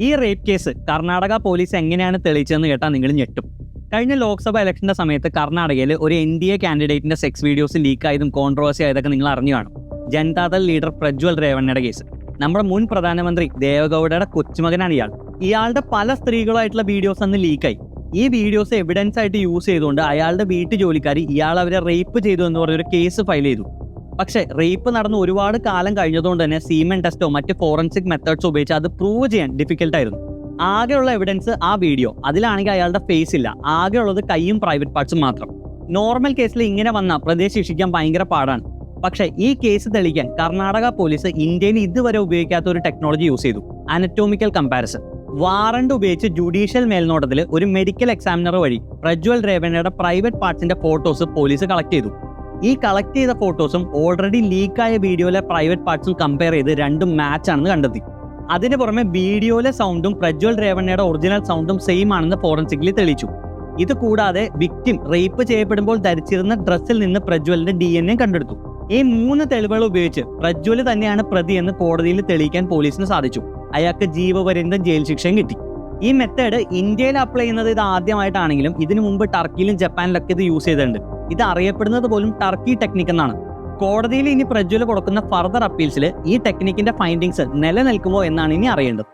ഈ rape case Karnataka police എങ്ങനെയാണ് തെളിയിച്ചതെന്ന് കേട്ടാൽ നിങ്ങൾ ഞെട്ടും. കഴിഞ്ഞ ലോക്സഭ ഇലക്ഷന്റെ സമയത്ത് കർണാടകയിൽ ഒരു NDA കാൻഡിഡേറ്റിന്റെ സെക്സ് വീഡിയോസ് ലീക്ക് ആയതും കോൺട്രവേഴ്സി ആയതൊക്കെ നിങ്ങൾ അറിഞ്ഞു കാണും. ജനതാദൾ ലീഡർ പ്രജ്വൽ രേവണ്ണയുടെ കേസ്. നമ്മുടെ മുൻ പ്രധാനമന്ത്രി ദേവഗൌഡയുടെ കൊച്ചുമകനാണ് ഇയാൾ. ഇയാളുടെ പല സ്ത്രീകളായിട്ടുള്ള വീഡിയോസ് അന്ന് ലീക്കായി. ഈ വീഡിയോസ് എവിഡൻസ് ആയിട്ട് യൂസ് ചെയ്തുകൊണ്ട് അയാളുടെ വീട്ടു ജോലിക്കാർ ഇയാൾ അവരെ റേപ്പ് ചെയ്തു എന്ന് പറഞ്ഞൊരു കേസ് ഫയൽ ചെയ്തു. പക്ഷേ റേപ്പ് നടന്ന് ഒരുപാട് കാലം കഴിഞ്ഞതുകൊണ്ട് തന്നെ സീമൻ ടെസ്റ്റോ മറ്റ് ഫോറൻസിക് മെത്തേഡ്സോ ഉപയോഗിച്ച് അത് പ്രൂവ് ചെയ്യാൻ ഡിഫിക്കൽട്ടായിരുന്നു. ആകെയുള്ള എവിഡൻസ് ആ വീഡിയോ. അതിലാണെങ്കിൽ അയാളുടെ ഫേസ് ഇല്ല, ആകെയുള്ളത് കൈയും പ്രൈവറ്റ് പാർട്സും മാത്രം. നോർമൽ കേസിൽ ഇങ്ങനെ വന്നാൽ പ്രതിയെ ശിക്ഷിക്കാൻ ഭയങ്കര പാടാണ്. പക്ഷേ ഈ കേസ് തെളിയിക്കാൻ കർണാടക പോലീസ് ഇന്ത്യയിൽ ഇതുവരെ ഉപയോഗിക്കാത്ത ഒരു ടെക്നോളജി യൂസ് ചെയ്തു: അനറ്റോമിക്കൽ കമ്പാരിസൺ. വാറണ്ട് ഉപയോഗിച്ച് ജുഡീഷ്യൽ മേൽനോട്ടത്തിൽ ഒരു മെഡിക്കൽ എക്സാമിനർ വഴി പ്രജ്വൽ രേവണ്ണയുടെ പ്രൈവറ്റ് പാർട്സിന്റെ ഫോട്ടോസ് പോലീസ് കളക്ട് ചെയ്തു. ഈ കളക്ട് ചെയ്ത ഫോട്ടോസും ഓൾറെഡി ലീക്കായ വീഡിയോയിലെ പ്രൈവറ്റ് പാർട്സും കമ്പയർ ചെയ്ത് രണ്ടും മാച്ച് ആണെന്ന് കണ്ടെത്തി. അതിന് പുറമെ വീഡിയോയിലെ സൗണ്ടും പ്രജ്വൽ രേവണ്ണയുടെ ഒറിജിനൽ സൗണ്ടും സെയിം ആണെന്ന് ഫോറൻസിക്കലി തെളിയിച്ചു. ഇത് കൂടാതെ വിക്ടിം റേപ്പ് ചെയ്യപ്പെടുമ്പോൾ ധരിച്ചിരുന്ന ഡ്രസ്സിൽ നിന്ന് പ്രജ്വലിന്റെ DNA കണ്ടെടുത്തു. ഈ 3 തെളിവുകൾ ഉപയോഗിച്ച് പ്രജ്വൽ തന്നെയാണ് പ്രതി എന്ന് കോടതിയിൽ തെളിയിക്കാൻ പോലീസിന് സാധിച്ചു. അയാൾക്ക് ജീവപര്യന്തം ജയിൽ ശിക്ഷയും കിട്ടി. ഈ മെത്തേഡ് ഇന്ത്യയിൽ അപ്ലൈ ചെയ്യുന്നത് ഇത് ആദ്യമായിട്ടാണെങ്കിലും ഇതിനു മുമ്പ് ടർക്കിയിലും ജപ്പാനിലൊക്കെ ഇത് യൂസ് ചെയ്തിട്ടുണ്ട്. ഇത് അറിയപ്പെടുന്നത് പോലും ടർക്കി ടെക്നിക് എന്നാണ്. കോടതിയിൽ ഇനി പ്രജ്വൽ കൊടുക്കുന്ന ഫർദർ അപ്പീൽസിൽ ഈ ടെക്നിക്കിന്റെ ഫൈൻഡിങ്സ് നിലനിൽക്കുമോ എന്നാണ് ഇനി അറിയേണ്ടത്.